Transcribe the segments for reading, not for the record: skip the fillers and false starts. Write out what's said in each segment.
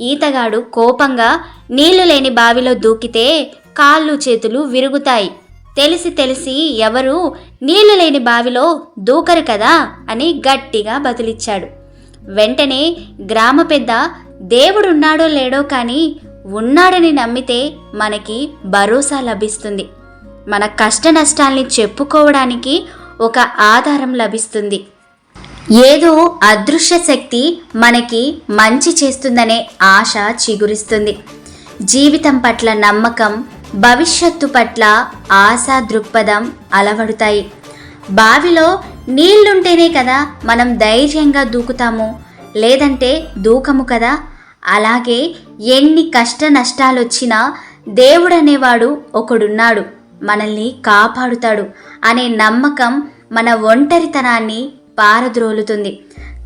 ఈతగాడు కోపంగా నీళ్లు లేని బావిలో దూకితే కాళ్ళు చేతులు విరుగుతాయి, తెలిసి తెలిసి ఎవరు నీళ్లు లేని బావిలో దూకరు కదా అని గట్టిగా బదులిచ్చాడు. వెంటనే గ్రామ పెద్ద దేవుడున్నాడో లేడో కానీ ఉన్నాడని నమ్మితే మనకి భరోసా లభిస్తుంది, మన కష్ట నష్టాల్ని చెప్పుకోవడానికి ఒక ఆధారం లభిస్తుంది, ఏదో అదృశ్య శక్తి మనకి మంచి చేస్తుందనే ఆశ చిగురిస్తుంది. జీవితం పట్ల నమ్మకం, భవిష్యత్తు పట్ల ఆశా దృక్పథం అలవడుతాయి. బావిలో నీళ్లుంటేనే కదా మనం ధైర్యంగా దూకుతాము, లేదంటే దూకము కదా. అలాగే ఎన్ని కష్ట నష్టాలొచ్చినా దేవుడనేవాడు ఒకడున్నాడు, మనల్ని కాపాడుతాడు అనే నమ్మకం మన ఒంటరితనాన్ని పారద్రోలుతుంది,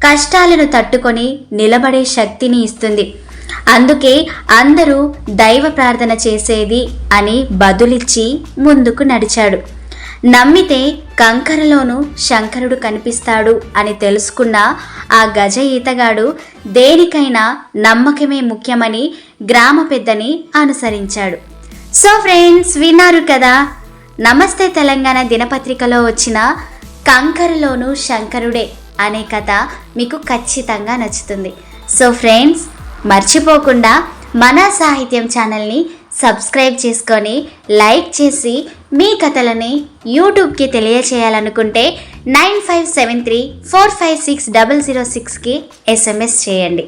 కష్టాలను తట్టుకొని నిలబడే శక్తిని ఇస్తుంది. అందుకే అందరూ దైవ ప్రార్థన చేసేది అని బదులిచ్చి ముందుకు నడిచాడు. నమ్మితే కంకరలోనూ శంకరుడు కనిపిస్తాడు అని తెలుసుకున్న ఆ గజ ఈతగాడు దేనికైనా నమ్మకమే ముఖ్యమని గ్రామ పెద్దని అనుసరించాడు. సో ఫ్రెండ్స్, విన్నారు కదా, నమస్తే తెలంగాణ దినపత్రికలో వచ్చిన కంకరలోనూ శంకరుడే అనే కథ మీకు ఖచ్చితంగా నచ్చుతుంది. సో ఫ్రెండ్స్, మర్చిపోకుండా మన సాహిత్యం ఛానల్ని సబ్స్క్రైబ్ చేసుకొని లైక్ చేసి మీ కథలని యూట్యూబ్కి తెలియచేయాలనుకుంటే 9573456006కి SMS చేయండి.